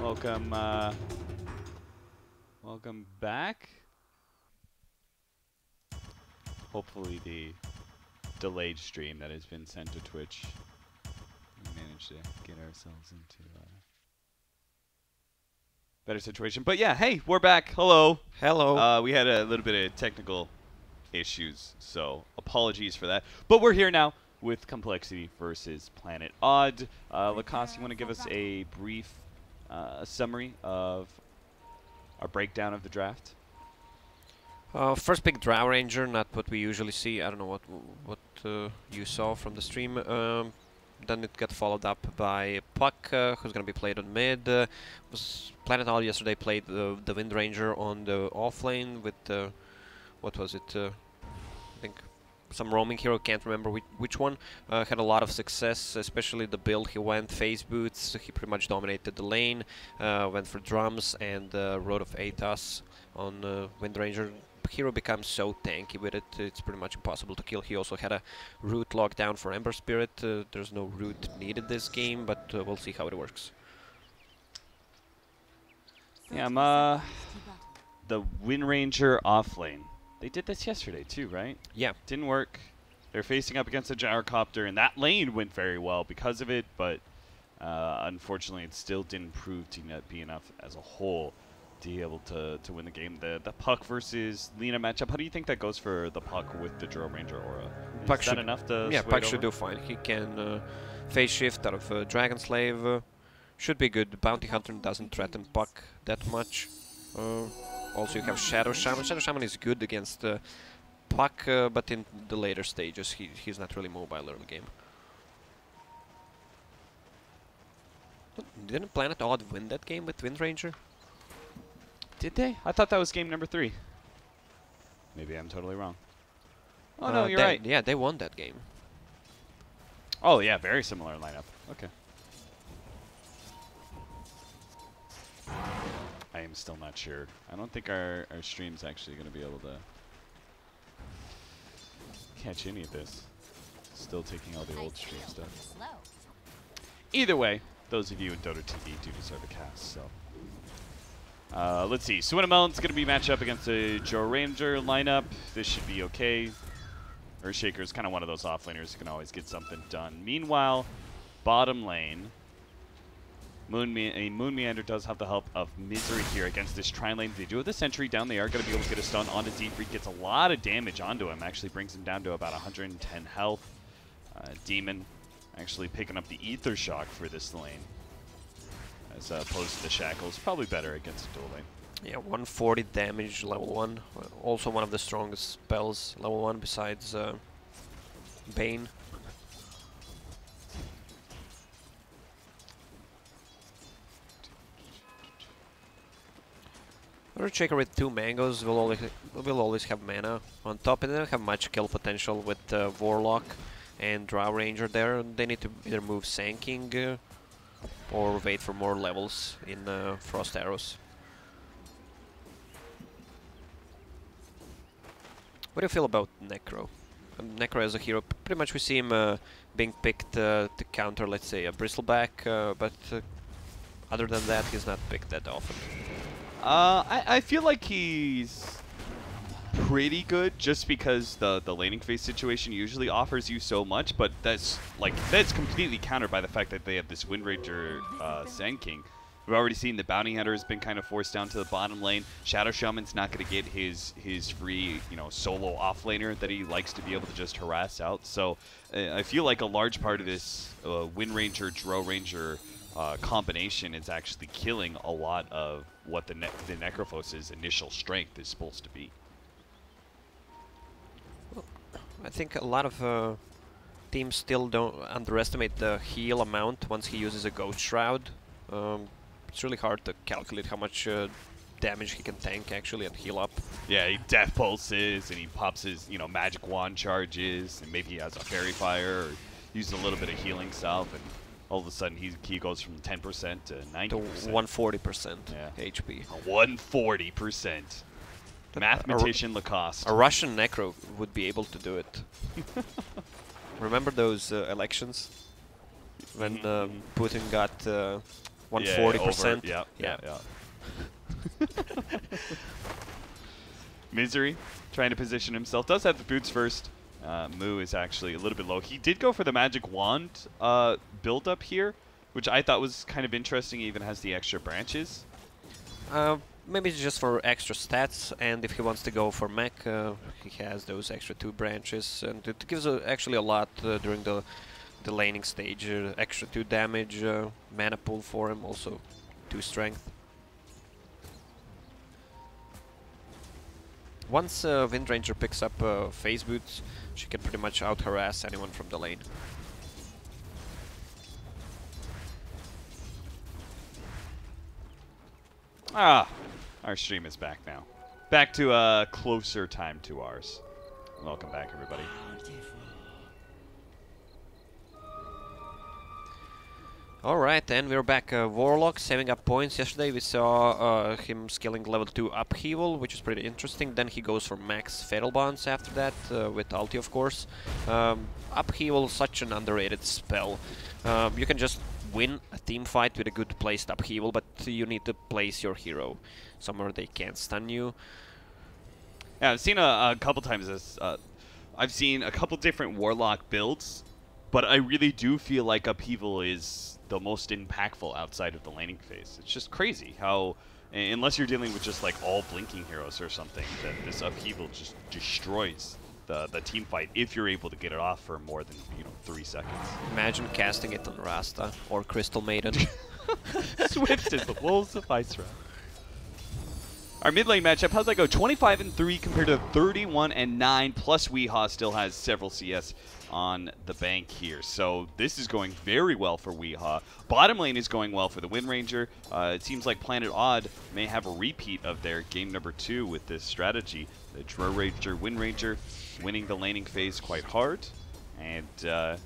Welcome, welcome back. Hopefully the delayed stream that has been sent to Twitch, we managed to get ourselves into a better situation. But yeah, hey, we're back. Hello. Hello. We had a little bit of technical issues, so apologies for that. But we're here now with Complexity versus Planet Odd. Lacoste, you want to give us a brief summary of our breakdown of the draft? First pick Drow Ranger, not what we usually see. I don't know what you saw from the stream. Then it got followed up by Puck, who's going to be played on mid. Was Planet Odd yesterday played the Wind Ranger on the off lane with what was it? I think some roaming hero. Can't remember which one. Had a lot of success, especially the build he went. Phase boots. He pretty much dominated the lane. Went for drums and Road of Atos on Wind Ranger. Hero becomes so tanky with it, it's pretty much impossible to kill. He also had a root lockdown for Ember Spirit. There's no root needed this game, but we'll see how it works. Yeah, I'm the Wind Ranger offlane. They did this yesterday too, right? Yeah. Didn't work. They're facing up against a gyrocopter, and that lane went very well because of it, but unfortunately it still didn't prove to be enough as a whole to be able to win the game. The Puck versus Lina matchup, how do you think that goes for the Puck with the Drow Ranger aura? Puck Is that enough to yeah, sway Puck it should over? do fine. He can phase shift out of Dragon Slave. Should be good. Bounty Hunter doesn't threaten Puck that much. Also, you have Shadow Shaman. Shadow Shaman is good against Puck, but in the later stages, he's not really mobile early game. Didn't Planet Odd win that game with Wind Ranger? Did they? I thought that was game number 3. Maybe I'm totally wrong. Oh, no, you're right. Yeah, they won that game. Oh, yeah, very similar lineup. Okay. I am still not sure. I don't think our stream's actually going to be able to catch any of this. Still taking all the old stream stuff. Either way, those of you in Dota TV do deserve a cast, so. Let's see. Swinamelon's going to be matched up against a Drow Ranger lineup. This should be okay. Earthshaker's kind of one of those offlaners who can always get something done. Meanwhile, bottom lane, Moon Meander does have the help of Misery here against this Trine lane. They do have the Sentry down. They are going to be able to get a stun onto Defreak. Gets a lot of damage onto him. Actually brings him down to about 110 health. Demon actually picking up the Ether Shock for this lane, as opposed to the Shackles. Probably better against a dual lane. Yeah, 140 damage, level 1. Also one of the strongest spells, level 1, besides Bane. Earthshaker with 2 mangoes will always have mana on top, and they don't have much kill potential with Warlock and Drow Ranger there. They need to either move Sanking or wait for more levels in Frost Arrows. What do you feel about Necro? Necro as a hero, pretty much we see him being picked to counter, let's say, a Bristleback, but other than that, he's not picked that often. I feel like he's pretty good just because the laning phase situation usually offers you so much, but that's completely countered by the fact that they have this Wind Ranger Sand King. We've already seen the Bounty Hunter has been kind of forced down to the bottom lane. Shadow Shaman's not going to get his free, solo offlaner that he likes to be able to just harass out. So I feel like a large part of this Wind Ranger, Drow Ranger combination is actually killing a lot of what the Necrophos' initial strength is supposed to be. Well, I think a lot of teams still don't underestimate the heal amount once he uses a Ghost Shroud. It's really hard to calculate how much damage he can tank actually and heal up. Yeah, he death pulses and he pops his magic wand charges, and maybe he has a fairy fire or uses a little bit of healing salve, and all of a sudden he goes from 10% to 90%. To 140% yeah. HP. 140%. Mathematician Lacoste. A Russian Necro would be able to do it. Remember those elections when Putin got 140%. Yeah. Misery trying to position himself. Does have the boots first. Moo is actually a little bit low. He did go for the magic wand build up here, which I thought was kind of interesting. He even has the extra branches. Maybe it's just for extra stats, and if he wants to go for mech, he has those extra 2 branches, and it gives actually a lot during the laning stage. Extra 2 damage, mana pool for him, also 2 strength. Once Wind Ranger picks up phase boots, she can pretty much out-harass anyone from the lane. Ah, our stream is back now. Back to a closer time to ours. Welcome back, everybody. Alright, and we're back. Warlock saving up points. Yesterday we saw him scaling level 2 Upheaval, which is pretty interesting. Then he goes for max Fatal Bonds after that, with ulti of course. Upheaval, such an underrated spell. You can just win a team fight with a good placed Upheaval, but you need to place your hero somewhere they can't stun you. Yeah, I've seen a couple times this. I've seen a couple different Warlock builds, but I really do feel like Upheaval is the most impactful outside of the laning phase. It's just crazy how, unless you're dealing with just like all blinking heroes or something, that this Upheaval just destroys the team fight if you're able to get it off for more than 3 seconds. Imagine casting it on Rasta or Crystal Maiden. Swift as the wolves of Ice Rock. Our mid lane matchup, how's that go? 25-3 compared to 31-9, plus Weehaw still has several CS on the bank here. So this is going very well for Weehaw. Bottom lane is going well for the Wind Ranger. It seems like Planet Odd may have a repeat of their game number 2 with this strategy. The Drow Ranger, Wind Ranger winning the laning phase quite hard, and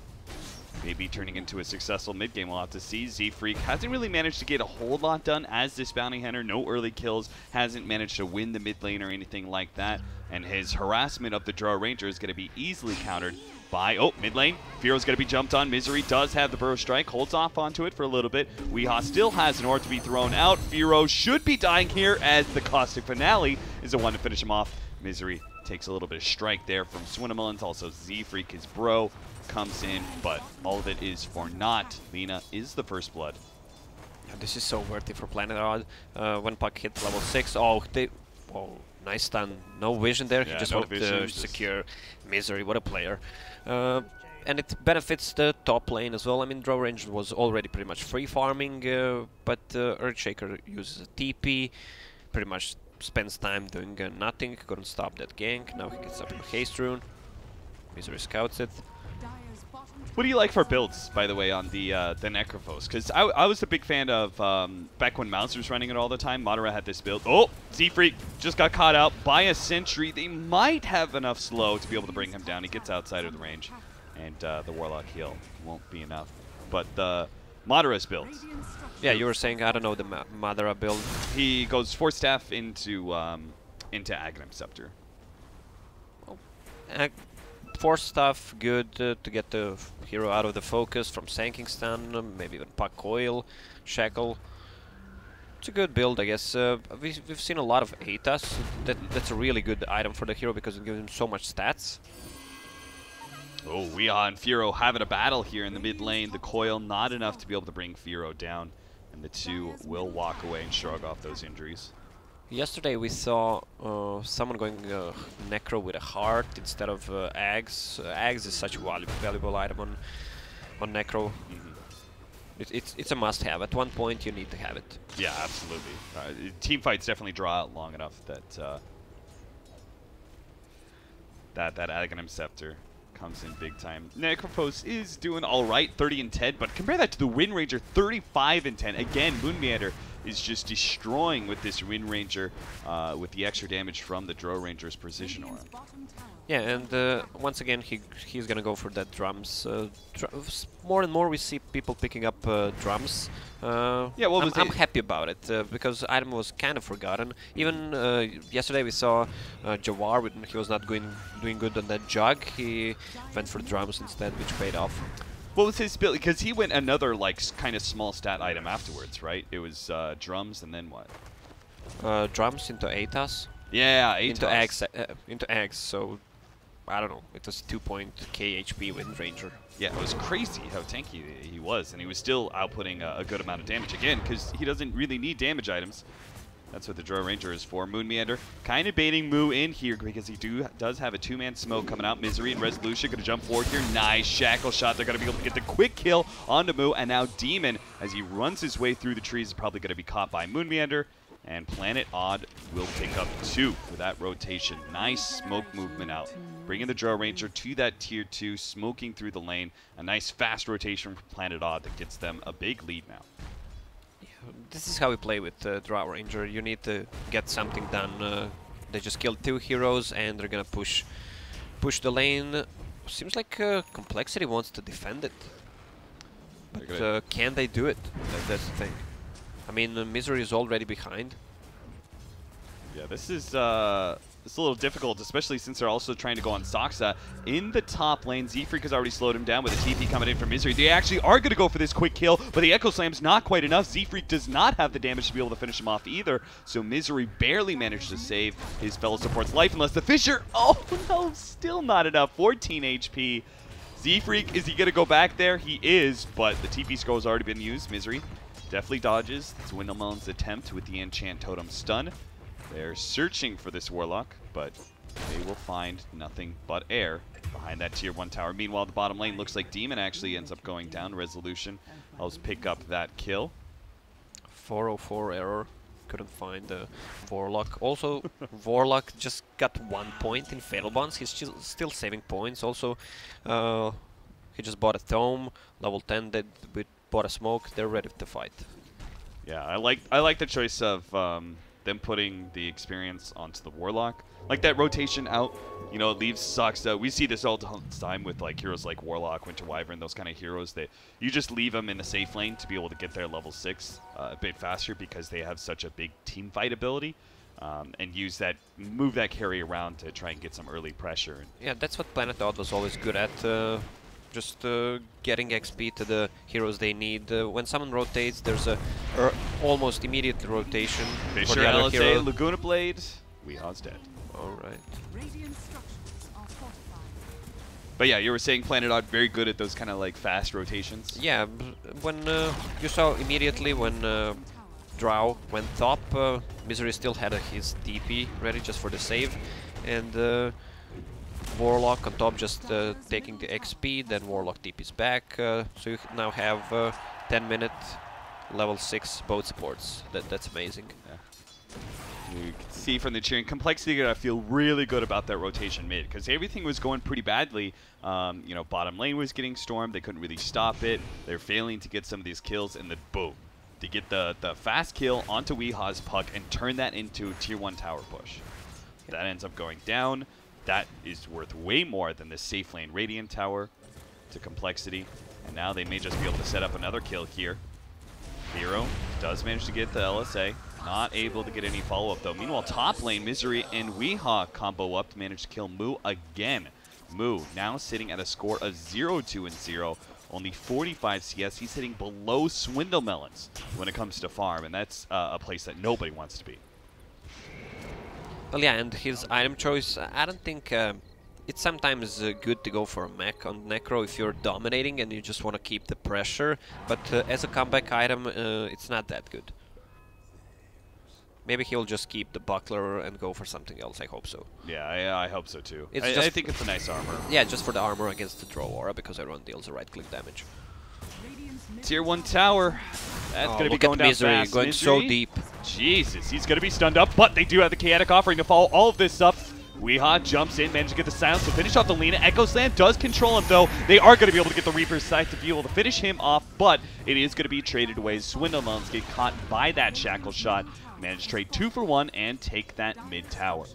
maybe turning into a successful mid-game. We'll have to see. Z-Freak hasn't really managed to get a whole lot done as this bounty hunter. No early kills. Hasn't managed to win the mid lane or anything like that. And his harassment of the Drow Ranger is going to be easily countered by... Oh, mid lane. Fearo's going to be jumped on. Misery does have the Burrow Strike. Holds off onto it for a little bit. Weehaw still has an orb to be thrown out. Fearo should be dying here as the Caustic Finale is the one to finish him off. Misery takes a little bit of strike there from Swinamullins. Also, Z-Freak, his bro, comes in, but all of it is for naught. Lina is the first blood. Yeah, this is so worthy for Planet Odd. When Puck hit level 6, oh, nice stun. No vision there, Yeah, he just no wanted vision, to secure Misery. What a player. And it benefits the top lane as well. I mean, Drow Ranger was already pretty much free farming, but Earthshaker uses a TP, pretty much spends time doing nothing, couldn't stop that gank. Now he gets up in Haste Rune. Misery scouts it. What do you like for builds, by the way, on the Necrophos? Because I was a big fan of, back when Mouse was running it all the time, Madara had this build. Oh, Z-Freak just got caught out by a Sentry. They might have enough slow to be able to bring him down. He gets outside of the range, and the Warlock heal won't be enough. But the Madara's build. Yeah, you were saying, I don't know, the Madara build. He goes Force Staff into Aghanim Scepter. Force stuff, good to get the hero out of the focus from Sanking Stun, maybe even Puck coil, Shackle. It's a good build, I guess. We've seen a lot of Aetas. That's a really good item for the hero because it gives him so much stats. Oh, Weehaw and Fearo having a battle here in the mid lane. The coil not enough to be able to bring Fearo down, and the two will walk away and shrug off those injuries. Yesterday we saw someone going Necro with a heart instead of Ags. Ags is such a valuable item on Necro. It's a must-have. At one point you need to have it. Yeah, absolutely. Team fights definitely draw out long enough that that Aghanim Scepter comes in big time. Necrophos is doing all right, 30-10, but compare that to the Wind Ranger, 35-10. Again, Moon Meander is just destroying with this Wind Ranger with the extra damage from the Drow Ranger's Precision Aura. Yeah, and once again he's gonna go for that drums. More and more we see people picking up drums. Yeah, well, I'm happy about it because item was kind of forgotten. Even yesterday we saw Jawar when he was not doing good on that jug. He went for drums instead, which paid off. What was his build? Because he went another like kind of small stat item afterwards, right? It was drums and then what? Drums into ATAS. Yeah, ATAS. Into eggs, so I don't know. It was 2 KHP with Ranger. Yeah, it was crazy how tanky he was, and he was still outputting a good amount of damage again, because he doesn't really need damage items. That's what the Drow Ranger is for. Moon Meander kind of baiting Moo in here because he does have a two-man smoke coming out. Misery and Resolution going to jump forward here. Nice shackle shot. They're going to be able to get the quick kill onto Moo, and now Demon, as he runs his way through the trees, is probably going to be caught by Moon Meander. And Planet Odd will pick up 2 with that rotation. Nice smoke movement out. Bringing the Drow Ranger to that tier 2, smoking through the lane. A nice fast rotation from Planet Odd that gets them a big lead now. Yeah, this is how we play with Drow Ranger. You need to get something done. They just killed 2 heroes and they're gonna push the lane. Seems like Complexity wants to defend it. But can they do it? That's the thing. I mean, Misery is already behind. Yeah, this is a little difficult, especially since they're also trying to go on Soxa. In the top lane, Z-Freak has already slowed him down with a TP coming in from Misery. They actually are going to go for this quick kill, but the Echo Slam's not quite enough. Z-Freak does not have the damage to be able to finish him off either, so Misery barely managed to save his fellow support's life unless the Fisher... Oh no, still not enough. 14 HP. Z-Freak, is he going to go back there? He is, but the TP scroll has already been used. Misery definitely dodges. It's Windlemelon's attempt with the Enchant Totem stun. They're searching for this Warlock, but they will find nothing but air behind that tier 1 tower. Meanwhile, the bottom lane looks like Demon actually ends up going down. Resolution helps pick up that kill. 404 error. Couldn't find the Warlock. Also, Warlock just got 1 point in Fatal Bonds. He's still saving points. Also, he just bought a Tome. Level 10, they bought a smoke. They're ready to fight. Yeah, I like the choice of them putting the experience onto the Warlock. Like that rotation out, you know, it leaves sucks. We see this all the time with like heroes like Warlock, Winter Wyvern, those kind of heroes that you just leave them in a safe lane to be able to get their level 6 a bit faster because they have such a big team fight ability, and move that carry around to try and get some early pressure. Yeah, that's what Planet Odd was always good at. Just getting XP to the heroes they need. When someone rotates, there's a almost immediate rotation. Fisher, for the other LSA, hero. Laguna Blade, Weehaw's dead. Alright. But yeah, you were saying Planet Odd very good at those kind of like fast rotations. Yeah, when you saw immediately when Drow went top, Misery still had his TP ready just for the save, and Warlock on top just taking the XP, then Warlock TP's back, so you now have 10-minute level 6 both supports. That's amazing. Yeah. You can see from the cheering, Complexity I feel really good about that rotation mid, because everything was going pretty badly. You know, bottom lane was getting stormed, they couldn't really stop it, they're failing to get some of these kills, and then boom. To get the fast kill onto Weehaw's Puck and turn that into a tier 1 tower push. That ends up going down. That is worth way more than the safe lane Radiant Tower to Complexity. And now they may just be able to set up another kill here. Hero does manage to get the LSA. Not able to get any follow-up though. Meanwhile, top lane, Misery and Weehaw combo up to manage to kill Moo again. Moo now sitting at a score of 0-2-0. Only 45 CS. He's hitting below Swindlemelons when it comes to farm. And that's a place that nobody wants to be. Well, yeah, and his item choice, I don't think it's sometimes good to go for a mech on Necro if you're dominating and you just want to keep the pressure, but as a comeback item, it's not that good. Maybe he'll just keep the Buckler and go for something else, I hope so. Yeah, I hope so too. I think it's a nice armor. Yeah, just for the armor against the Draw Aura, because everyone deals a right-click damage. Tier 1 tower. That's going to be going down Misery, fast. going so deep. Jesus, he's going to be stunned up, but they do have the Chaotic Offering to follow all of this up. Weehaw jumps in, manages to get the silence to finish off the Lina. Echo Slam does control him, though. They are going to be able to get the Reaper's Sight to be able to finish him off, but it is going to be traded away. Swindlemelons get caught by that Shackle Shot. Manage to trade 2 for 1 and take that mid tower.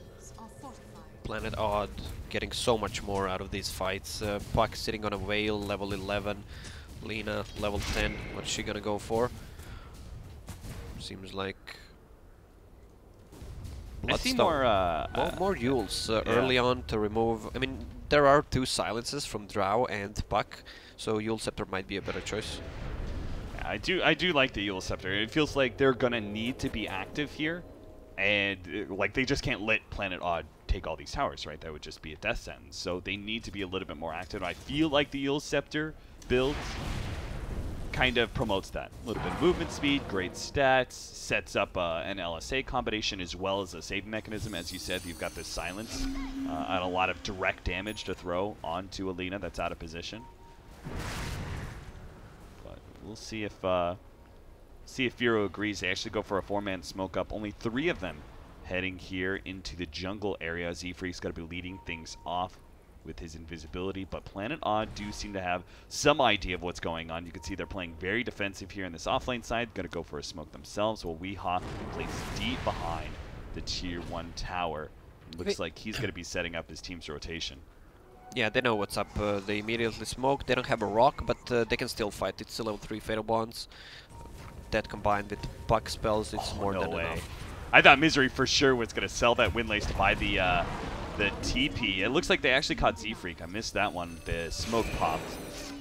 Planet Odd getting so much more out of these fights. Puck sitting on a Whale, level 11. Lina, level 10. What's she gonna go for? Seems like... I see more more Yules yeah. early on to remove... I mean, there are 2 silences from Drow and Puck, so Yule Scepter might be a better choice. Yeah, I do like the Yule Scepter. It feels like they're gonna need to be active here, and like they just can't let Planet Odd take all these towers, right? That would just be a death sentence. So they need to be a little bit more active. I feel like the Yule Scepter build kind of promotes that. A little bit of movement speed, great stats, sets up an LSA combination as well as a save mechanism. As you said, you've got this silence and a lot of direct damage to throw onto Alina that's out of position. But we'll see if Firo agrees. They actually go for a 4-man smoke up. Only 3 of them heading here into the jungle area. Z-Freak's got to be leading things off with his invisibility, but Planet Odd do seem to have some idea of what's going on. You can see they're playing very defensive here in this offlane side. Going to go for a smoke themselves, while Weehaw plays deep behind the tier 1 tower. Looks like he's going to be setting up his team's rotation. Yeah, they know what's up. They immediately smoke. They don't have a rock, but they can still fight. It's still level 3 Fatal Bonds. That combined with Puck spells, it's more than enough. I thought Misery for sure was going to sell that Windlace to buy the TP. It looks like they actually caught Z-Freak. I missed that one. The smoke popped.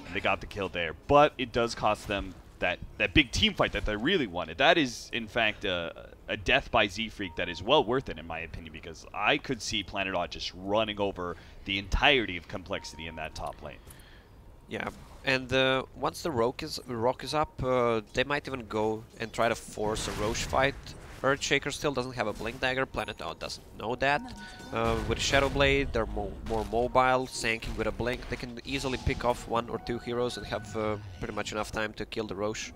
And they got the kill there. But it does cost them that big team fight that they really wanted. That is, in fact, a death by Z-Freak that is well worth it, in my opinion, because I could see Planet Odd just running over the entirety of Complexity in that top lane. Yeah, and once the rock is up, they might even go and try to force a Roche fight. Earthshaker still doesn't have a Blink Dagger. Planet Odd doesn't know that. With Shadow Blade, they're more mobile. Sanking with a Blink, they can easily pick off 1 or 2 heroes and have pretty much enough time to kill the Roche.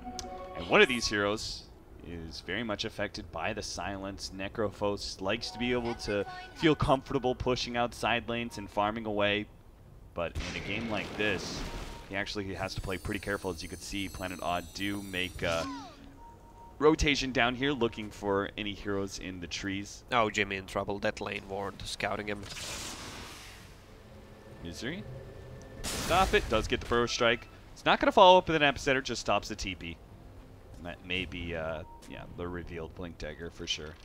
And one of these heroes is very much affected by the silence. Necrophos likes to be able to feel comfortable pushing out side lanes and farming away. But in a game like this, he actually has to play pretty careful. As you can see, Planet Odd do make rotation down here, looking for any heroes in the trees. Oh, Jimmy in trouble. That lane ward scouting him. Misery. Stop it. Does get the Burrow Strike. It's not going to follow up with an Epicenter, just stops the TP. And that may be, yeah, the revealed Blink Dagger for sure.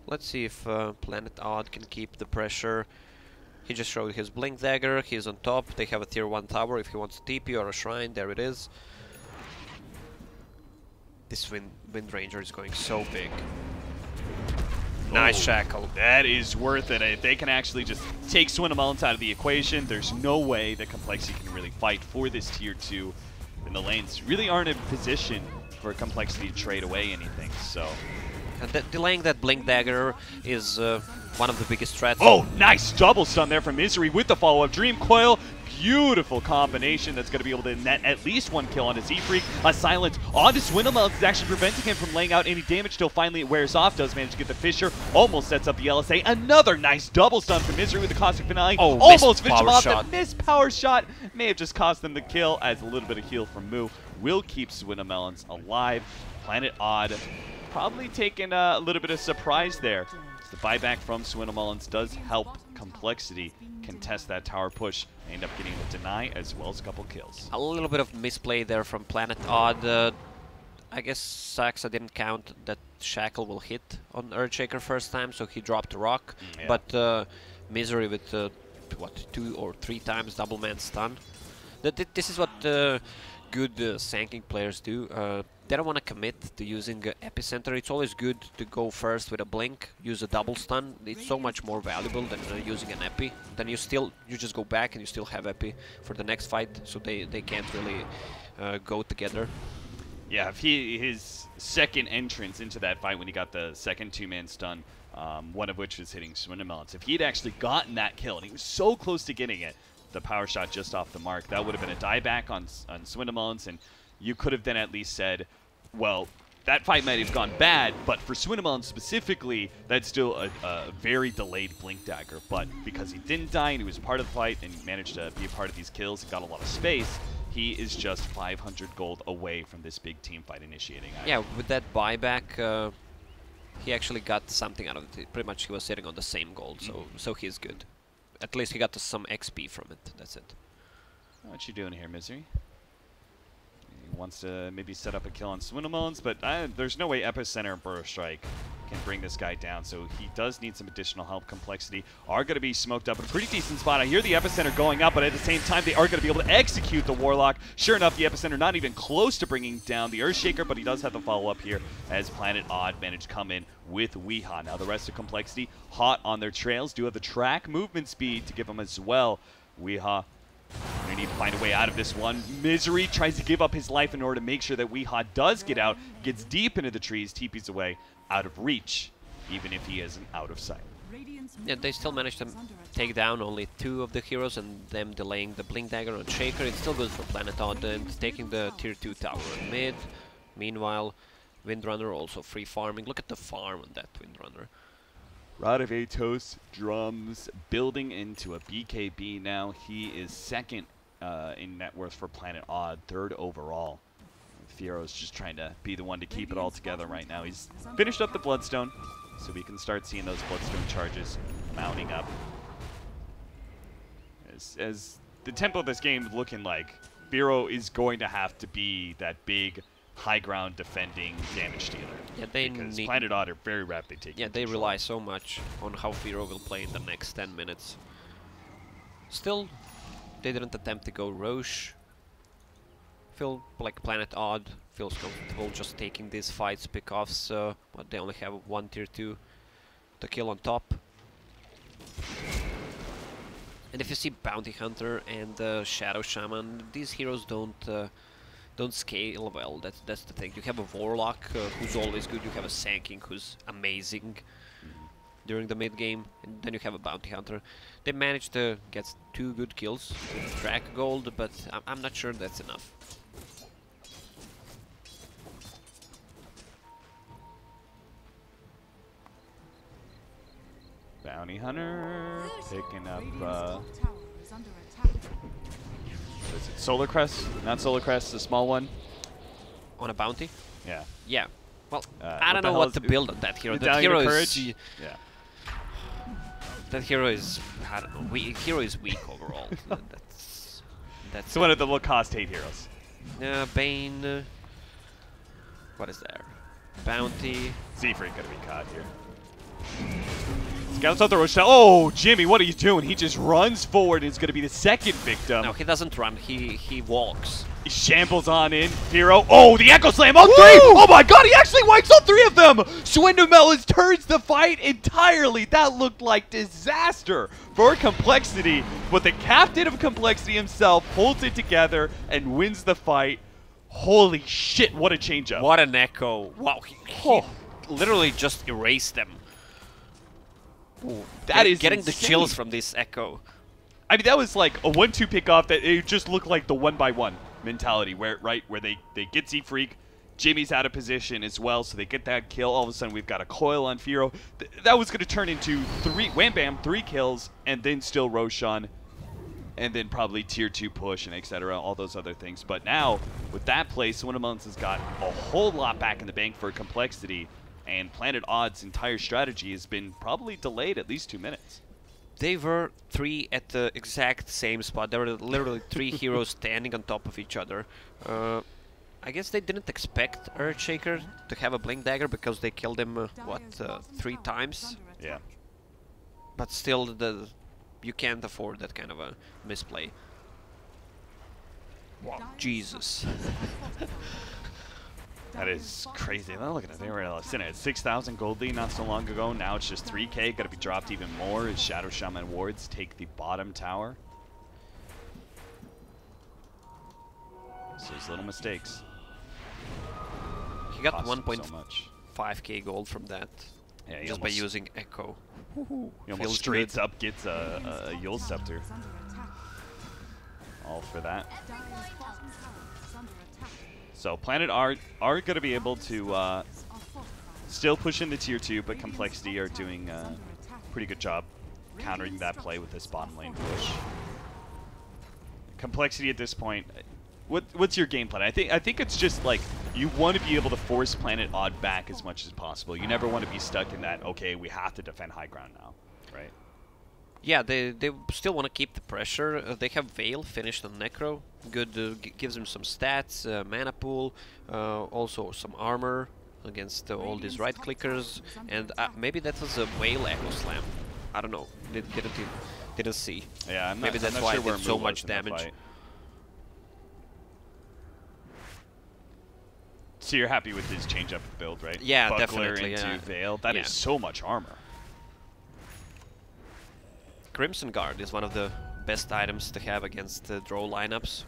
Let's see if Planet Odd can keep the pressure. He just showed his Blink Dagger, he's on top, they have a tier 1 tower if he wants a TP or a shrine, there it is. This Wind Ranger is going so big. Nice Shackle. That is worth it. If they can actually just take Swinamulans out of the equation, there's no way that Complexity can really fight for this tier 2. And the lanes really aren't in position for Complexity to trade away anything, so... And delaying that Blink Dagger is one of the biggest threats. Oh, nice double stun there from Misery with the follow-up. Dream Coil, beautiful combination that's going to be able to net at least 1 kill on a Z-Freak. A silence on the Swindlemouth is actually preventing him from laying out any damage till finally it wears off. Does manage to get the Fissure, almost sets up the LSA. Another nice double stun from Misery with the Caustic Finale. Oh, almost finished him off. Shot. The missed power shot may have just cost them the kill, as a little bit of heal from Moo will keep Swindamelons alive. Planet Odd probably taking a little bit of surprise there. The buyback from Swindamelons does help Complexity contest that tower push. They end up getting a deny as well as a couple kills. A little bit of misplay there from Planet Odd. I guess Saxa didn't count that Shackle will hit on Earthshaker first time, so he dropped a rock. Yeah. But Misery with, what, 2 or 3 times double man stun. This is what good Sanking players do. They don't want to commit to using Epicenter. It's always good to go first with a Blink, use a double stun. It's so much more valuable than using an Epi. Then you just go back and you still have Epi for the next fight, so they can't really go together. Yeah, if his second entrance into that fight when he got the second 2-man stun, one of which was hitting Swindamelons, if he'd actually gotten that kill, and he was so close to getting it, the power shot just off the mark, that would have been a dieback on Swindamelons, and you could have then at least said, well, that fight might have gone bad, but for Swindamelons specifically, that's still a very delayed Blink Dagger. But because he didn't die and he was part of the fight and managed to be a part of these kills and got a lot of space, he is just 500 gold away from this big team fight initiating. Yeah, with that buyback, he actually got something out of it. Pretty much he was sitting on the same gold, so he's good. At least he got some XP from it, that's it. What you doing here, Misery? He wants to maybe set up a kill on Swindamelons, but there's no way Epicenter and Burrow Strike can bring this guy down. So he does need some additional help. Complexity are going to be smoked up in a pretty decent spot. I hear the epicenter going up, but at the same time, they are going to be able to execute the Warlock. Sure enough, the epicenter not even close to bringing down the Earthshaker, but he does have the follow-up here as Planet Odd managed to come in with Weehaw. Now the rest of Complexity hot on their trails, do have the track movement speed to give them as well. Weehaw gonna need to find a way out of this one. Misery tries to give up his life in order to make sure that Weehaw does get out, gets deep into the trees, TPs away, out of reach, even if he isn't out of sight. Yeah, they still managed to take down only 2 of the heroes, and them delaying the Blink Dagger on Shaker. It's still good for Planet Odd and taking the tier 2 tower in mid. Meanwhile, Windrunner also free farming. Look at the farm on that Windrunner. Rod of Atos, drums, building into a BKB now. He is second in net worth for Planet Odd, 3rd overall. Fiero's just trying to be the one to keep it all together right now. He's finished up the Bloodstone, so we can start seeing those Bloodstone charges mounting up. As the tempo of this game is looking like, Fiero is going to have to be that big high ground defending damage dealer. Yeah, they because need Planet Odd are very rapidly taking they control. rely so much on how Fiero will play in the next 10 minutes. Still, they didn't attempt to go Roche. Feel like Planet Odd feels comfortable just taking these fights, pick-offs, but they only have 1 tier 2 to kill on top. And if you see Bounty Hunter and Shadow Shaman, these heroes don't scale well. That's the thing. You have a Warlock who's always good. You have a Sand who's amazing during the mid game, and then you have a Bounty Hunter. They managed to get 2 good kills with track gold, but I'm not sure that's enough. Bounty Hunter picking up. Is it Solar Crest? Not Solar Crest, the small one. On a bounty? Yeah. Yeah. Well, I don't know what to build on that hero. That Medallion hero of is Courage? Yeah. that hero is, I don't know. Hero is weak overall. that's It's one of the low-cost hate heroes. Bane. What is there? Bounty. Siegfried gonna be caught here. Scouts out the Rochelle. Oh, Jimmy, what are you doing? He just runs forward and is gonna be the second victim. No, he doesn't run. He walks. He shambles on in. Hero. Oh, the Echo Slam on 3! Oh my god, he actually wipes all 3 of them! Swindlemelon turns the fight entirely. That looked like disaster for Complexity. But the captain of Complexity himself holds it together and wins the fight. Holy shit, what a change-up. What an Echo. Wow, he literally just erased them. Ooh, that is getting insane. the chills from this Echo. I mean, that was like a 1-2 pick-off that it just looked like the 1-by-1 mentality, where they get Z-Freak, Jimmy's out of position as well, so they get that kill. All of a sudden, we've got a coil on Fiero. That was going to turn into 3 kills, and then still Roshan, and then probably tier 2 push and etc. All those other things. But now, with that play, Swindlemelon has got a whole lot back in the bank for Complexity, and Planet Odd's entire strategy has been probably delayed at least 2 minutes. They were 3 at the exact same spot. There were literally 3 heroes standing on top of each other. I guess they didn't expect Earthshaker to have a Blink Dagger because they killed him, 3 times? Yeah. But still, you can't afford that kind of a misplay. Wow, Jesus. That is crazy. Look at it. They were sitting at 6,000 gold lead not so long ago. Now it's just 3K. Got to be dropped even more as Shadow Shaman wards take the bottom tower. So there's little mistakes. He got Cost so much. 1.5k gold from that. Yeah, just by using Echo. He almost straight up gets a Yule Scepter. All for that. So Planet are going to be able to still push in the tier 2, but Complexity are doing a pretty good job countering that play with this bottom lane push. Complexity at this point, what's your game plan? I think it's just like you want to be able to force Planet Odd back as much as possible. You never want to be stuck in that, okay, we have to defend high ground now, right? Yeah, they still want to keep the pressure. They have Veil finished on Necro. Good, gives them some stats, mana pool, also some armor. against all these right clickers, and maybe that was a whale echo slam. I don't know. Didn't see. Yeah, maybe that's I'm not why sure it where did so Mu much was in the damage. fight. So you're happy with his change-up build, right? Yeah, Buckler definitely. into Yeah. Veil. That is so much armor. Crimson Guard is one of the best items to have against draw lineups.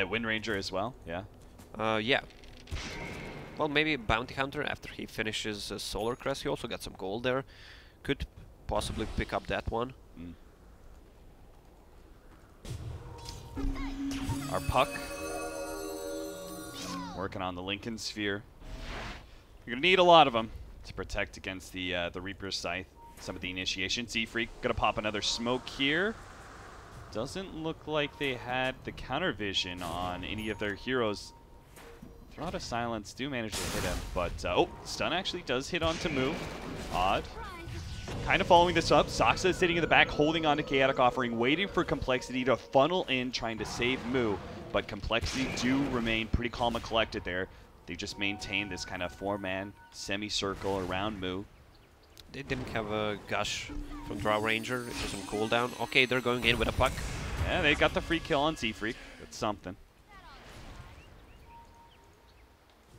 Wind Ranger as well, yeah. Yeah. Well, maybe Bounty Hunter after he finishes Solar Crest. He also got some gold there. Could possibly pick up that one. Our Puck working on the Lincoln Sphere. You're gonna need a lot of them to protect against the Reaper's Scythe. Some of the initiation. Z-Freak gonna pop another smoke here. Doesn't look like they had the counter vision on any of their heroes. Throw out a silence, do manage to hit him, but oh, stun actually does hit onto Mu. Odd. Kind of following this up, Saksa is sitting in the back, holding on to Chaotic Offering, waiting for Complexity to funnel in, trying to save Mu, but Complexity do remain pretty calm and collected there. They just maintain this kind of four-man semicircle around Mu. They didn't have a gush from Drow Ranger. It was on cooldown. Okay, they're going in with a Puck. Yeah, they got the free kill on Z-Freak. That's something.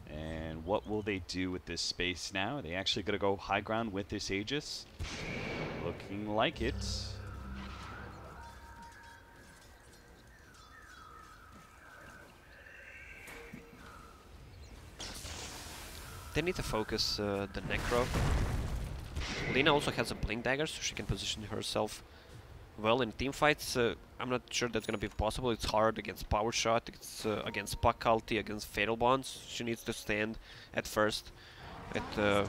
And what will they do with this space now? Are they actually going to go high ground with this Aegis? Looking like it. They need to focus the Necro. Lina also has a Blink Dagger, so she can position herself well in team fights. I'm not sure that's going to be possible. It's hard against Power Shot, it's against Puck ulti, against Fatal Bonds. She needs to stand at first at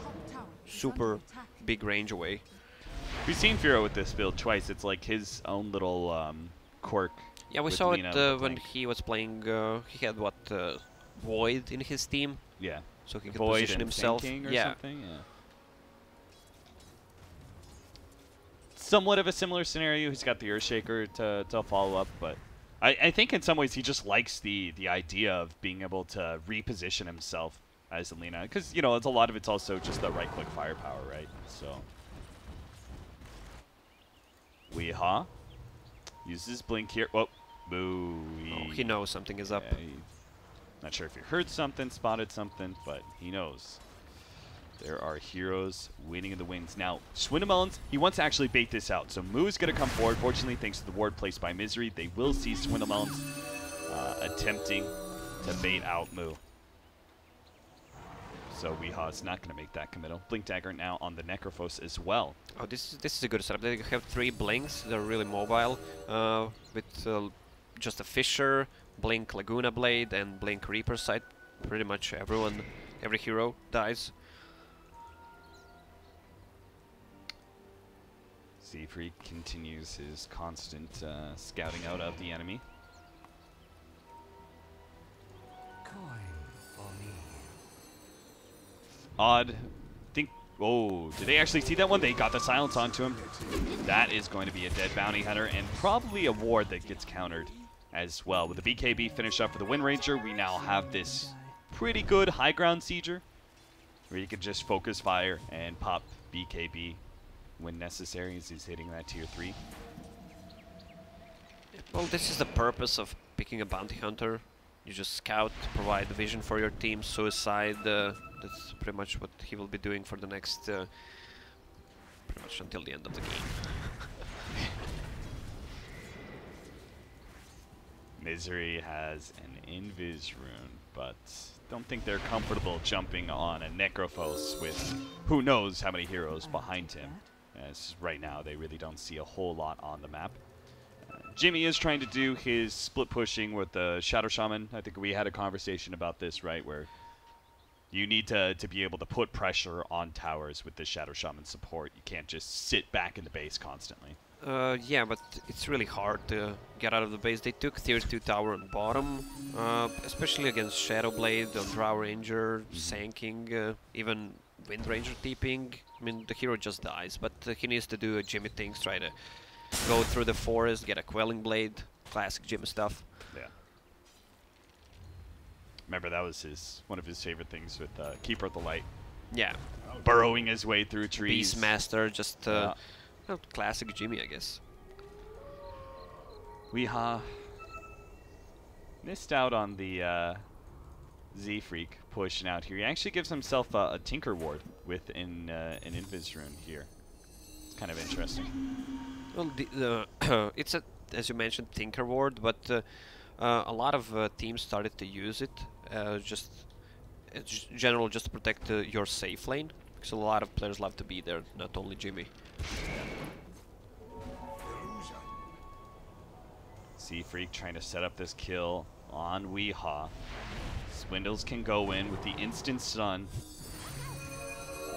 super big range away. We've seen Firo with this build twice. It's like his own little quirk. Yeah, we saw it when he was playing. He had what Void in his team. Yeah. So he could Void position and himself. Or something. Yeah. Somewhat of a similar scenario. He's got the Earthshaker to follow up, but I think in some ways he just likes the idea of being able to reposition himself as Alina, because you know it's a lot of it's also just the right-click firepower, right? So Weehaw uses Blink here. Whoa, boo! Oh, he knows something is up. Yeah, not sure if he heard something, spotted something, but he knows. There are heroes waiting in the wings. Now, Swindamelons, he wants to actually bait this out. So Mu is going to come forward. Fortunately, thanks to the ward placed by Misery, they will see Swindamelons attempting to bait out Mu. So Weehaw's not going to make that committal. Blink Dagger now on the Necrophos as well. Oh, this is a good setup. They have 3 Blinks. They're really mobile. With just a Fissure, Blink Laguna Blade, and Blink Reaper Sight. Pretty much every hero dies. Z-Freak continues his constant scouting out of the enemy. Odd. Oh, did they actually see that one? They got the silence onto him. That is going to be a dead bounty hunter and probably a ward that gets countered as well. With the BKB finish up for the Wind Ranger, we now have this pretty good high ground sieger where you can just focus fire and pop BKB when necessary as he's hitting that tier 3. Well, this is the purpose of picking a bounty hunter. You just scout, provide vision for your team, suicide. That's pretty much what he will be doing for the next, pretty much until the end of the game. Misery has an Invis rune, but don't think they're comfortable jumping on a Necrophos with who knows how many heroes behind him. As right now, they really don't see a whole lot on the map. Jimmy is trying to do his split pushing with the Shadow Shaman. I think we had a conversation about this, right, where you need to be able to put pressure on towers with the Shadow Shaman support. You can't just sit back in the base constantly. Yeah, but it's really hard to get out of the base. They took tier 2 tower on bottom, especially against Shadowblade on Drow Ranger, Sanking, even Wind Ranger TPing. I mean, the hero just dies, but he needs to do a Jimmy things, try to go through the forest, get a Quelling Blade, classic Jimmy stuff. Yeah. Remember, that was one of his favorite things with Keeper of the Light. Yeah. Burrowing his way through trees. Beastmaster, just classic Jimmy, I guess. Weeha missed out on the Z-Freak pushing out here. He actually gives himself a Tinker Ward with an Invis rune here. It's kind of interesting. Well, it's a, as you mentioned, Tinker Ward, but a lot of teams started to use it just general, just to protect your safe lane, because a lot of players love to be there, not only Jimmy. Z-Freak trying to set up this kill on Weeha. Swindles can go in with the instant stun.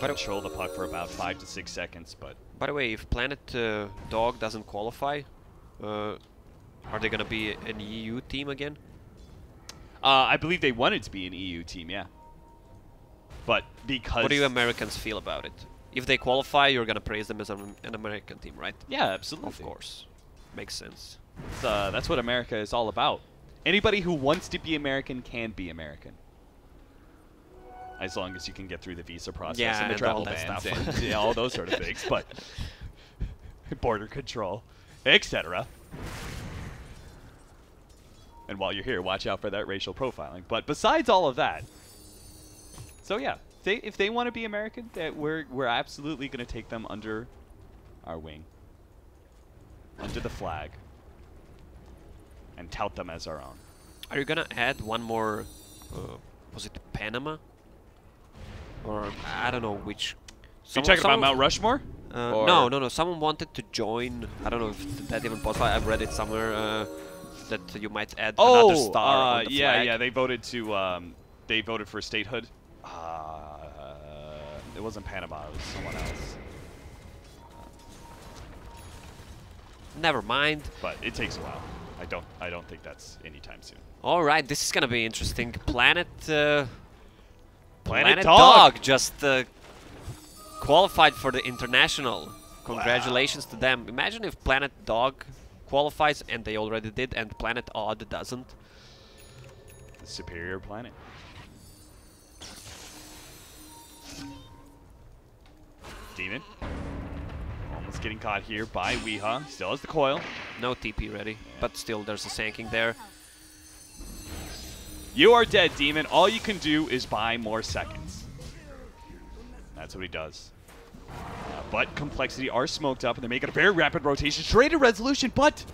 Control the puck for about 5 to 6 seconds, but... By the way, if Planet Dog doesn't qualify, are they gonna be an EU team again? I believe they wanted to be an EU team, yeah. But because... What do you Americans feel about it? If they qualify, you're gonna praise them as an American team, right? Yeah, absolutely. Of course. Makes sense. That's what America is all about. Anybody who wants to be American can be American. As long as you can get through the visa process and the travel bans and all those sort of things. But border control, etc. And while you're here, watch out for that racial profiling. But besides all of that, so yeah, if they want to be American, we're absolutely going to take them under our wing, under the flag, and tout them as our own. Are you gonna add one more? Was it Panama? Or I don't know which. You talking about Mount Rushmore? No. Someone wanted to join. I don't know if that's even possible. I've read it somewhere that you might add another star on the flag. Yeah. They voted to. They voted for statehood. It wasn't Panama. It was someone else. Never mind. But it takes a while. I don't think that's anytime soon. All right, this is gonna be interesting. Planet Dog just qualified for the international. Congratulations to them. Imagine if Planet Dog qualifies, and they already did, and Planet Odd doesn't. The superior planet. Demon. Almost getting caught here by Weeha. Still has the coil. No TP ready, but still there's a sanking there. You are dead, Demon. All you can do is buy more seconds. That's what he does. But Complexity are smoked up, and they're making a very rapid rotation. Straight to Resolution, but...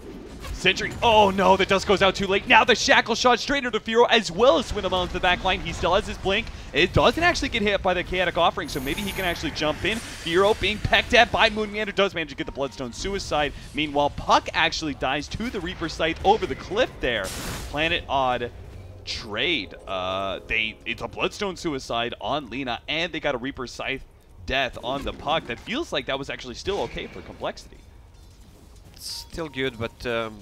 Sentry. Oh no, the dust goes out too late. Now the shackle shot straight into Firo, as well as swing him onto the back line. He still has his blink. It doesn't actually get hit by the chaotic offering, so maybe he can actually jump in. Firo being pecked at by Moon Meander does manage to get the Bloodstone Suicide. Meanwhile, Puck actually dies to the Reaper Scythe over the cliff there. Planet Odd trade. It's a Bloodstone Suicide on Lina, and they got a Reaper Scythe death on the Puck. That feels like that was actually still okay for Complexity. Still good, but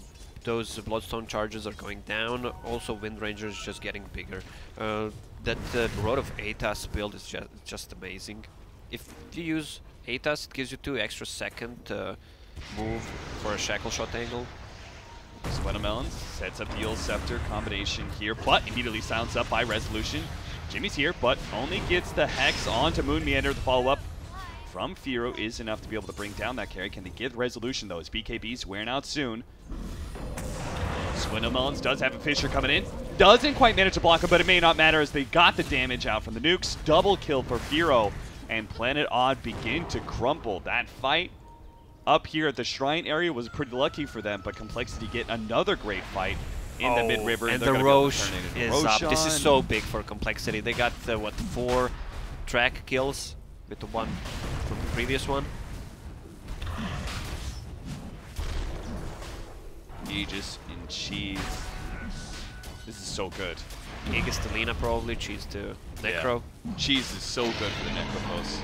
those Bloodstone charges are going down. Also, Wind Ranger is just getting bigger. That Road of Atas build is just amazing. If you use Atas, it gives you 2 extra second move for a shackle shot angle. Sweatamelons sets up the old Scepter combination here, but immediately silenced up by Resolution. Jimmy's here, but only gets the Hex onto Moon Meander. The follow-up from Firo is enough to be able to bring down that carry. Can they get Resolution, though, as BKB's wearing out soon? Swindlemelons does have a Fisher coming in. Doesn't quite manage to block him, but it may not matter as they got the damage out from the nukes. Double kill for Firo, and Planet Odd begin to crumple. That fight up here at the Shrine area was pretty lucky for them, but Complexity get another great fight in the mid-river. And the Roche is up. This is so big for Complexity. They got, what, 4 track kills with the one from the previous one. Aegis and Cheese. This is so good. Aegis to Lina probably, Cheese to Necro. Yeah. Cheese is so good for the Necropos.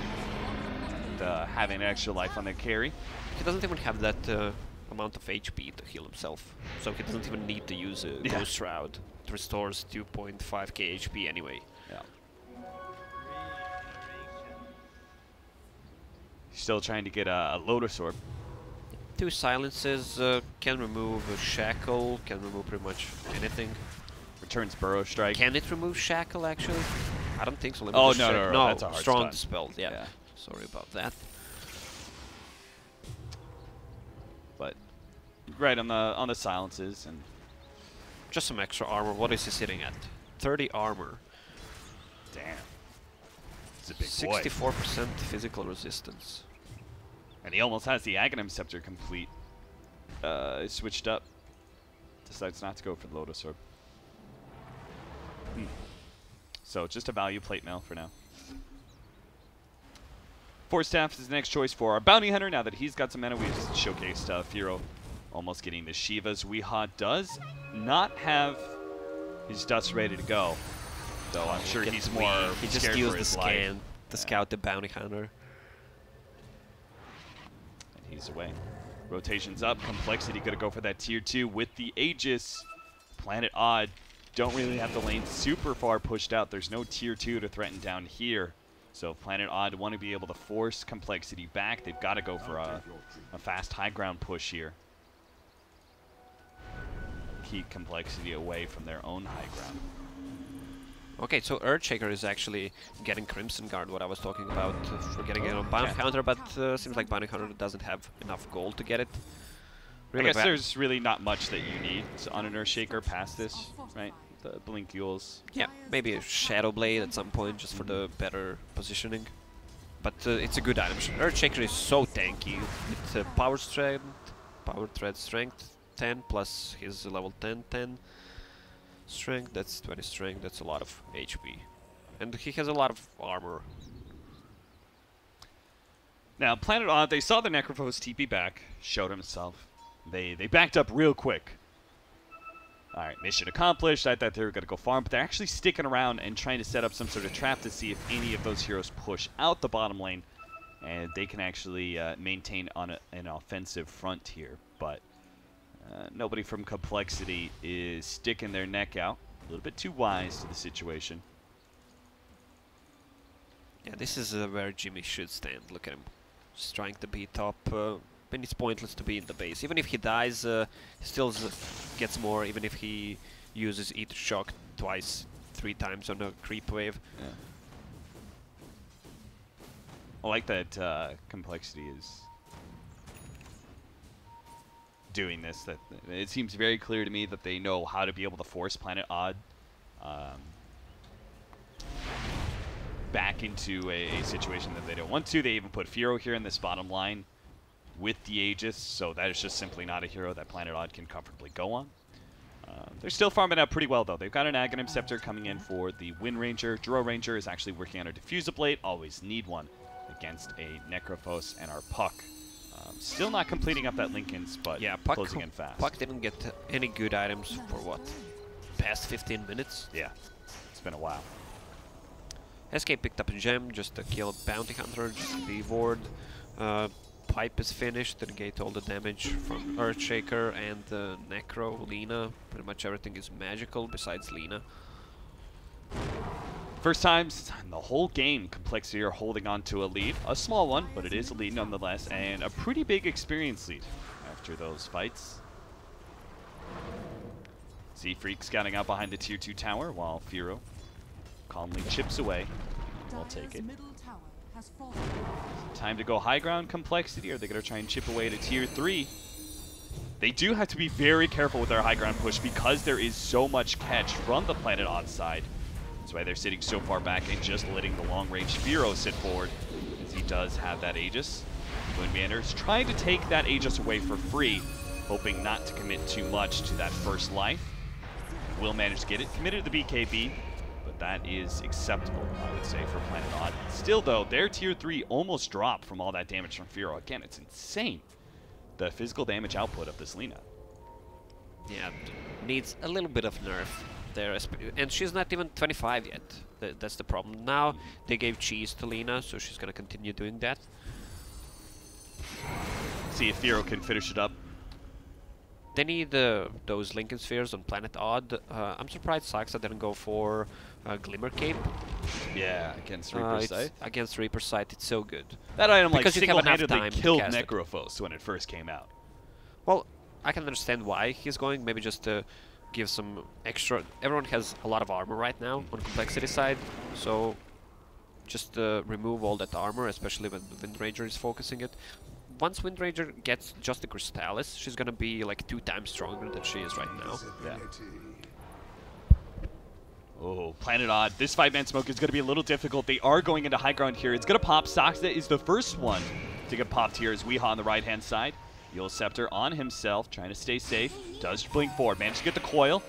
And having an extra life on the carry. He doesn't even have that amount of HP to heal himself, so he doesn't even need to use a Ghost Shroud. It restores 2.5k HP anyway. Yeah. Still trying to get a Lotus Orb. 2 silences can remove a shackle, can remove pretty much anything. turns Burrow Strike. Can it remove Shackle, actually? I don't think so. Let me Oh, just no, check. no, no, that's a hard Strong stun. Dispelled, yeah. Yeah. Sorry about that. But right on the silences and just some extra armor. What is he sitting at? 30 armor. damn. It's a big boy. 64% physical resistance. And he almost has the Aghanim Scepter complete. Switched up. Decides not to go for the Lotus Orb. So just a value plate mail for now. Force Staff is the next choice for our Bounty Hunter. Now that he's got some mana, we've showcased Firo almost getting the Shivas. Weehaw does not have his dust ready to go, though I'm sure he's more He just scared used for the his scan life. to scout the Bounty Hunter. And he's away. Rotations up. Complexity going to go for that tier 2 with the Aegis. Planet Odd don't really have the lane super far pushed out. There's no tier 2 to threaten down here. So Planet Odd want to be able to force Complexity back. They've got to go for a fast high ground push here. Keep Complexity away from their own high ground. Okay, so Earthshaker is actually getting Crimson Guard, what I was talking about, for getting it on Bounty Hunter, but seems like Bounty Hunter doesn't have enough gold to get it. Really I guess there's really not much that you need on an Earthshaker past this, right? The Blink Fuels. Yeah, maybe a Shadow Blade at some point, just for the better positioning. But it's a good item. Earthshaker is so tanky. It's Power Thread Strength 10 plus his level 10 strength. That's 20 strength. That's a lot of HP. And he has a lot of armor. Now, Planet Odd, they saw the Necrophos TP back, showed himself. They backed up real quick. All right, mission accomplished. I thought they were going to go farm, but they're actually sticking around and trying to set up some sort of trap to see if any of those heroes push out the bottom lane, and they can actually maintain on an offensive front here. But nobody from Complexity is sticking their neck out. A little bit too wise to the situation. Yeah, this is where Jimmy should stand. Look at him, just trying to be top. And it's pointless to be in the base. Even if he dies, he still gets more, even if he uses Ether Shock twice, 3 times on a creep wave. Yeah. I like that Complexity is doing this. That it seems very clear to me that they know how to be able to force Planet Odd back into a situation that they don't want to. They even put Firo here in this bottom line with the Aegis, so that is just simply not a hero that Planet Odd can comfortably go on. They're still farming out pretty well, though. They've got an Aghanim Scepter coming in for the Wind Ranger. Duro Ranger is actually working on a Diffusiblade. Always need one against a Necrophos and our Puck. Still not completing up that Linken's, but yeah, Puck, closing in fast. Puck didn't get any good items for what? Past 15 minutes? Yeah, it's been a while. SK picked up a gem just to kill a Bounty Hunter, just to be ward. Pipe is finished to negate all the damage from Earthshaker and Necro, Lina. Pretty much everything is magical besides Lina. First times in the whole game, Complexity are holding on to a lead. A small one, but it is a lead nonetheless, and a pretty big experience lead after those fights. Z-Freak scouting out behind the tier 2 tower, while Firo calmly chips away. We'll take it. Time to go high ground, Complexity. Are they going to try and chip away to tier 3? They do have to be very careful with their high ground push because there is so much catch from the Planet Odd side. That's why they're sitting so far back and just letting the long-range Firo sit forward, as he does have that Aegis. Moonbander's trying to take that Aegis away for free, hoping not to commit too much to that first life. Will manage to get it. Committed to the BKB, but that is acceptable, I would say, for Planet Odd. Still, though, their tier 3 almost dropped from all that damage from Firo. Again, it's insane, the physical damage output of this Lina. Yeah, needs a little bit of nerf there, and she's not even 25 yet. That's the problem. Now they gave cheese to Lina, so she's gonna continue doing that. See if Firo can finish it up. They need those Lincoln Spheres on Planet Odd. I'm surprised Saxa didn't go for Glimmer Cape. Yeah, against Reaper's Sight. Against Reaper's Sight, it's so good. That item like because you have enough single-handedly time killed to cast it. Necrophos when it first came out. Well, I can understand why he's going. Maybe just to give some extra. Everyone has a lot of armor right now on complexity side, so just remove all that armor, especially when Windranger is focusing it. Once Windranger gets just the Crystallis, she's gonna be like 2 times stronger than she is right now. Yeah. Oh, Planet Odd. This 5-man smoke is going to be a little difficult. They are going into high ground here. It's going to pop. Soxa is the first one to get popped here as Weehaw on the right-hand side. Eul Scepter on himself, trying to stay safe. Does blink forward. Managed to get the coil.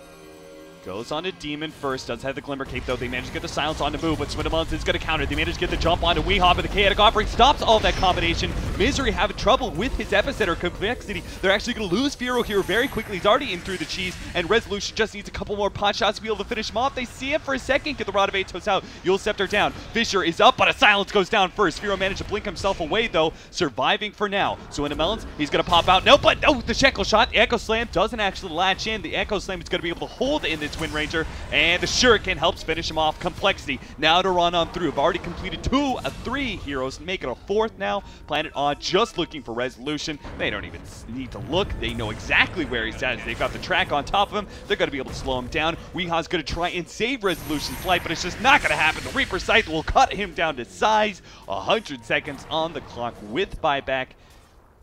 Goes on to Demon first. Does have the Glimmer Cape, though. They managed to get the silence on the move, but Swindlemullins is going to counter. They managed to get the jump onto Weehaw, but the Chaotic Offering stops all that combination. Misery having trouble with his Epicenter complexity. They're actually going to lose Firo here very quickly. He's already in through the cheese, and Resolution just needs a couple more pot shots to be able to finish him off. They see him for a second, get the Rod of Atos out. Eul Scepter down. Fisher is up, but a silence goes down first. Firo managed to blink himself away, though, surviving for now. So into Melons, he's going to pop out. No, but no, the Shekel shot. The Echo Slam doesn't actually latch in. The Echo Slam is going to be able to hold in this Windranger. And the Shuriken helps finish him off. Complexity now to run on through. Have already completed 2 of 3 heroes. Make it a 4th now. Planet Odd just looking for Resolution. They don't even need to look. They know exactly where he's at. They've got the track on top of him. They're going to be able to slow him down. Weehaw's going to try and save Resolution's flight, but it's just not going to happen. The Reaper Scythe will cut him down to size. 100 seconds on the clock with buyback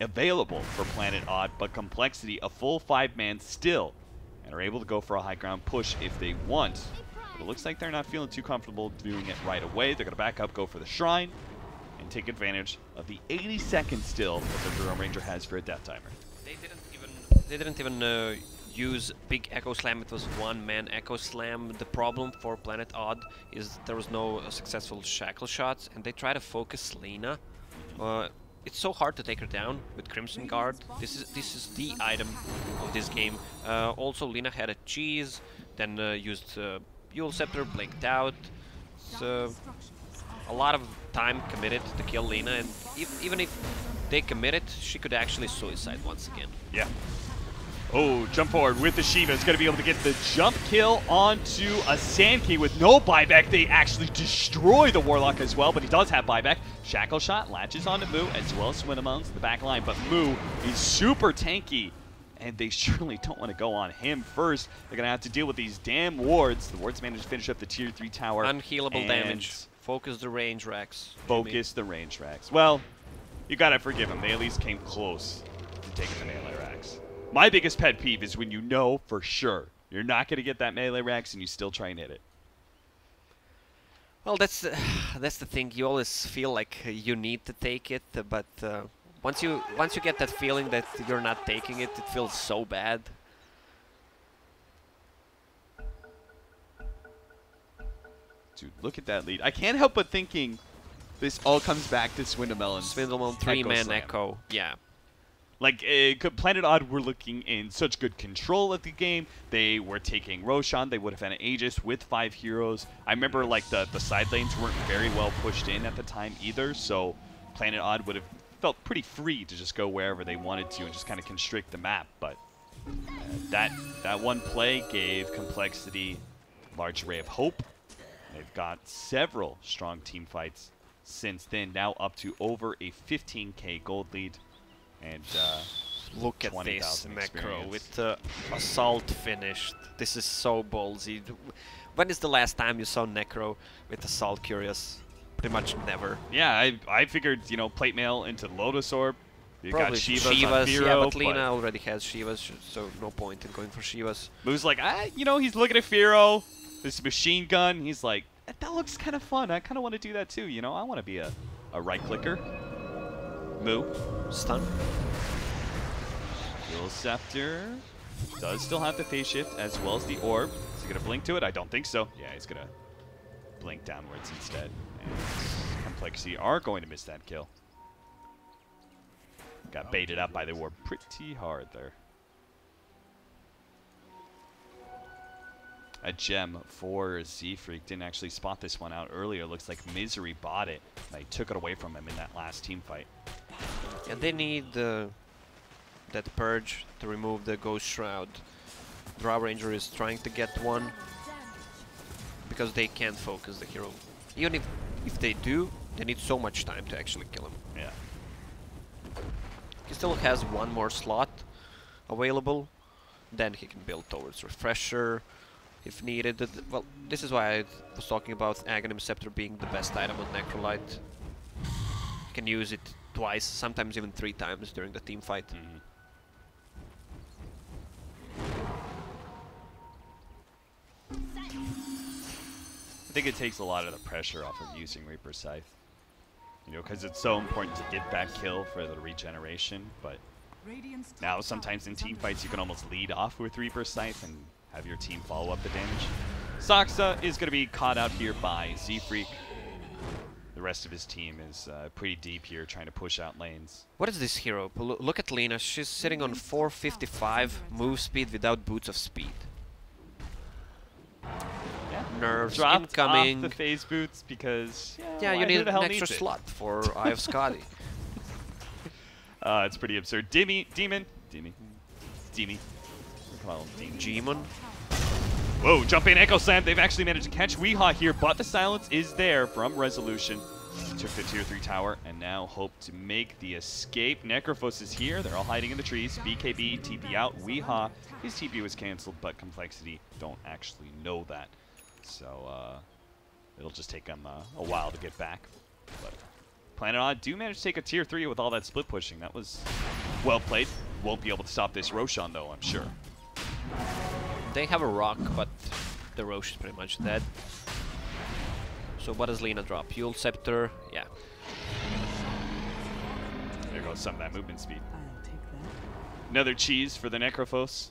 available for Planet Odd, but Complexity, a full 5-man still, and are able to go for a high ground push if they want. But it looks like they're not feeling too comfortable doing it right away. They're going to back up, go for the Shrine, and take advantage of the 80 seconds still that the Drone Ranger has for a death timer. They didn't even use big Echo Slam. It was 1-man Echo Slam. The problem for Planet Odd is there was no successful shackle shots, and they try to focus Lena. It's so hard to take her down with Crimson Guard. This is the item of this game. Also, Lena had a cheese, then used Eul Scepter, blinked out. So a lot of time committed to kill Lena, and even if they committed, she could actually suicide once again. Yeah. Oh, jump forward with the Shiva. Is going to be able to get the jump kill onto a Sand Key with no buyback. They actually destroy the Warlock as well, but he does have buyback. Shackle shot latches onto Moo as well as Swindlemullins in the back line, but Moo is super tanky, and they surely don't want to go on him first. They're going to have to deal with these damn wards. The wards managed to finish up the tier 3 tower. Unhealable damage. Focus the range racks. Focus the range racks. Well, you got to forgive them. They at least came close to taking the melee racks. My biggest pet peeve is when you know for sure you're not going to get that melee racks and you still try and hit it. Well, that's the thing. You always feel like you need to take it, but once you get that feeling that you're not taking it, it feels so bad. Dude, look at that lead. I can't help but thinking this all comes back to Swindlemullins. Swindlemullin 3-man Echo. Yeah. Like, Planet Odd were looking in such good control of the game. They were taking Roshan. They would have had an Aegis with 5 heroes. I remember, like, the side lanes weren't very well pushed in at the time either, so Planet Odd would have felt pretty free to just go wherever they wanted to and just kind of constrict the map. But that one play gave Complexity a large ray of hope. They've got several strong team fights since then, now up to over a 15K gold lead. And look at this Necro with Assault finished. This is so ballsy. When is the last time you saw Necro with Assault Curious? Pretty much never. Yeah, I figured, you know, Plate Mail into Lotus Orb. You got Shivas on Firo, yeah, but Lena already has Shivas, so no point in going for Shivas. Moo's like, you know, he's looking at Firo, this machine gun. He's like, that looks kind of fun. I kind of want to do that too, you know. I want to be a right clicker. Moo. Stun. Eul Scepter does still have the phase shift as well as the orb. Is he going to blink to it? I don't think so. Yeah, he's going to blink downwards instead. And Complexity are going to miss that kill. Got baited up by the orb pretty hard there. A gem for Z-Freak. Didn't actually spot this one out earlier. Looks like Misery bought it. They took it away from him in that last team fight. Yeah, they need that purge to remove the Ghost Shroud. Drow Ranger is trying to get one because they can't focus the hero. Even if they do, they need so much time to actually kill him. Yeah. He still has one more slot available, Then he can build towards Refresher if needed. Well, this is why I was talking about Aghanim Scepter being the best item on Necrolite. You can use it twice, sometimes even 3 times during the team fight. I think it takes a lot of the pressure off of using Reaper Scythe. You know, because it's so important to get that kill for the regeneration, but now sometimes in team fights you can almost lead off with Reaper Scythe and have your team follow up the damage. Saksa is going to be caught out here by Z-Freak. The rest of his team is pretty deep here, trying to push out lanes. What is this hero? Look at Lina, she's sitting on 455 move speed without boots of speed. Nerves Dropped incoming. off the phase boots because you need an extra slot for Eye of Skadi. It's pretty absurd. Demon. Come on, Demon. Whoa, jumping Echo Slam. They've actually managed to catch Weehaw here, but the silence is there from Resolution. Took the tier 3 tower and now hope to make the escape. Necrophos is here. They're all hiding in the trees. BKB, TP out. Weehaw, his TP was canceled, but Complexity don't actually know that. So it'll just take them a while to get back. But Planet Odd do manage to take a tier 3 with all that split pushing. That was well played. Won't be able to stop this Roshan though, I'm sure. They have a rock, but the Rosh is pretty much dead. So what does Lina drop? Yule Scepter, yeah. There goes some of that movement speed. Another cheese for the Necrophos.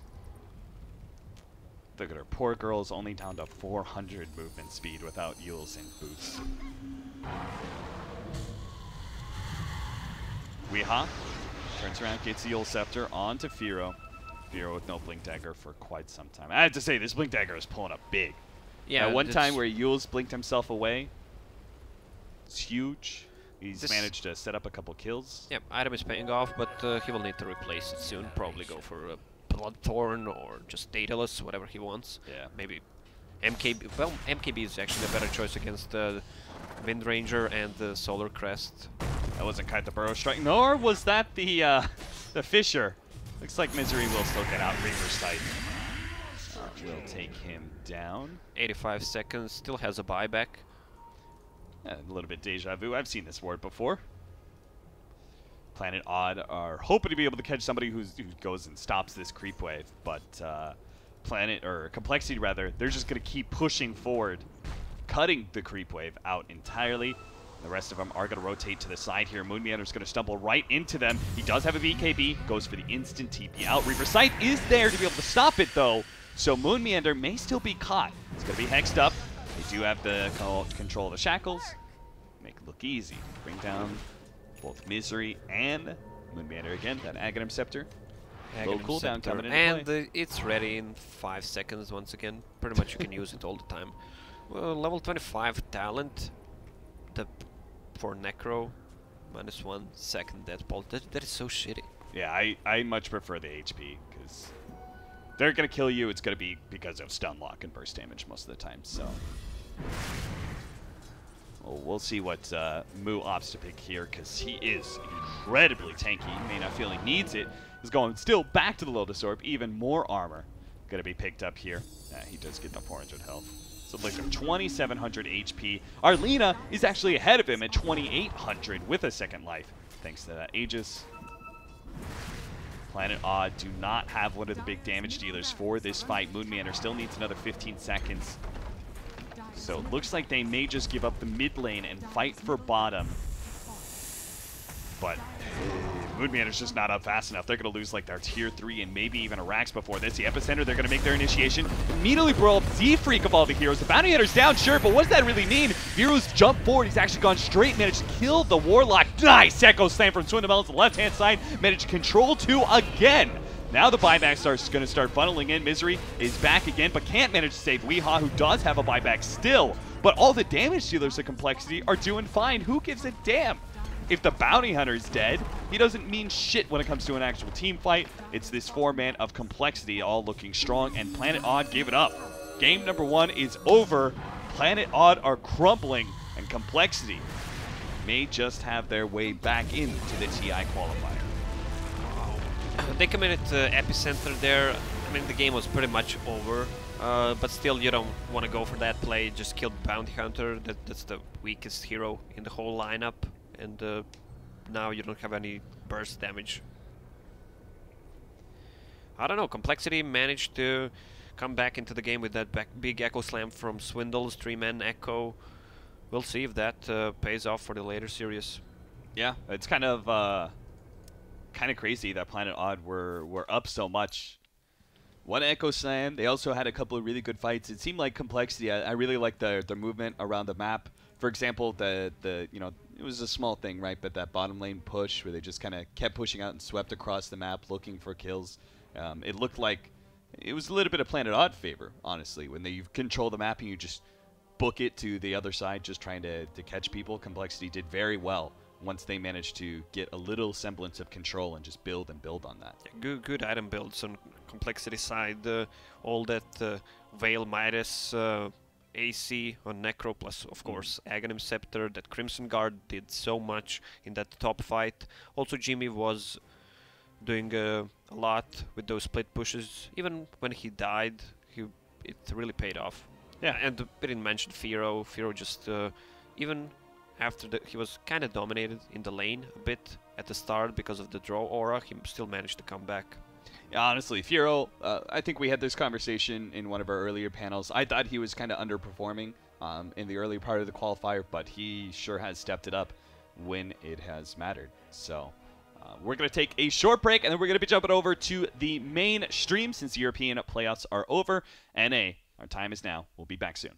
Look at her, poor girl's only down to 400 movement speed without Yules and boots. Weehaw turns around, gets the Yule Scepter onto Firo. Firo with no Blink Dagger for quite some time. I have to say, this Blink Dagger is pulling up big. Yeah, one time where Yules blinked himself away, it's huge. He's managed to set up a couple kills. Yep, item is paying off, but he will need to replace it soon. Probably go for a Bloodthorn or just Daedalus, whatever he wants. Yeah. Maybe MKB. Well, MKB is actually a better choice against the Wind Ranger and the Solar Crest. That wasn't quite the Burrow Strike, nor was that the Fisher. Looks like Misery will still get out Reaper's Scythe. Will take him down. 85 seconds, still has a buyback. Yeah, a little bit deja vu. I've seen this ward before. Planet Odd are hoping to be able to catch somebody who goes and stops this creep wave, but Complexity rather, they're just going to keep pushing forward, cutting the creep wave out entirely. The rest of them are going to rotate to the side here. Moonmeander's going to stumble right into them. He does have a BKB, goes for the instant TP out. Reaper Scythe is there to be able to stop it though, so Moonmeander may still be caught. It's going to be hexed up. They do have the control of the shackles. Make it look easy. Bring down both Misery and Moonmeander again, that Aghanim Scepter. Low cooldown coming into play. And it's ready in 5 seconds once again. Pretty much you can use it all the time. Well, level 25 talent for Necro. -1 second death bolt. That is so shitty. Yeah, I much prefer the HP, because they're going to kill you. It's going to be because of stun lock and burst damage most of the time, so... Well, we'll see what Moo opts to pick here, because he is incredibly tanky. He may not feel he needs it. He's going still back to the Lotus Orb. Even more armor going to be picked up here. He does get the 400 health. So look at 2,700 HP. Arlena is actually ahead of him at 2,800 with a second life, thanks to that Aegis. Planet Odd do not have one of the big damage dealers for this fight. Moonmeander still needs another 15 seconds. So it looks like they may just give up the mid lane and fight for bottom. But Moonmeander's just not up fast enough. They're going to lose like their tier 3 and maybe even a Rax before this. The Epicenter, they're going to make their initiation. Immediately brawl up Z-Freak of all the heroes. The Bounty Hunter's down, sure, but what does that really mean? Heroes jump forward. He's actually gone straight, managed to kill the Warlock. Nice Echo Slam from Swindle to the left-hand side. Managed to control 2 again. Now the buybacks are going to start funneling in. Misery is back again, but can't manage to save Weehaw, who does have a buyback still. But all the damage dealers of Complexity are doing fine. Who gives a damn? If the Bounty Hunter's dead, he doesn't mean shit when it comes to an actual team fight. It's this 4-man of Complexity all looking strong, and Planet Odd gave it up. Game number 1 is over. Planet Odd are crumbling, and Complexity may just have their way back into the TI qualifier. They committed Epicenter there. I mean, the game was pretty much over, but still you don't want to go for that play. Just kill the Bounty Hunter. That's the weakest hero in the whole lineup, and now you don't have any burst damage. I don't know, Complexity managed to come back into the game with that big Echo Slam from Swindle's 3-man Echo. We'll see if that pays off for the later series. Yeah, it's kind of crazy that Planet Odd were up so much. One Echo Slam. They also had a couple of really good fights. It seemed like Complexity. I really liked their movement around the map. For example, the it was a small thing, right? But that bottom lane push where they just kind of kept pushing out and swept across the map looking for kills. It looked like it was a little bit of Planet Odd favor, honestly, when you control the map and you just book it to the other side, just trying to catch people. Complexity did very well once they managed to get a little semblance of control and just build and build on that. Yeah, good item builds on Complexity side. All that Veil Midas AC on Necro, plus of course Aghanim Scepter. That Crimson Guard did so much in that top fight. Also Jimmy was doing a lot with those split pushes. Even when he died, it really paid off. Yeah, and we didn't mention Firo. Firo just even after he was kind of dominated in the lane a bit at the start because of the draw aura, he still managed to come back. Yeah, honestly, Firo, I think we had this conversation in one of our earlier panels. I thought he was kind of underperforming in the early part of the qualifier, but he sure has stepped it up when it has mattered. So we're going to take a short break, and then we're going to be jumping over to the main stream since the European playoffs are over. NA, our time is now. We'll be back soon.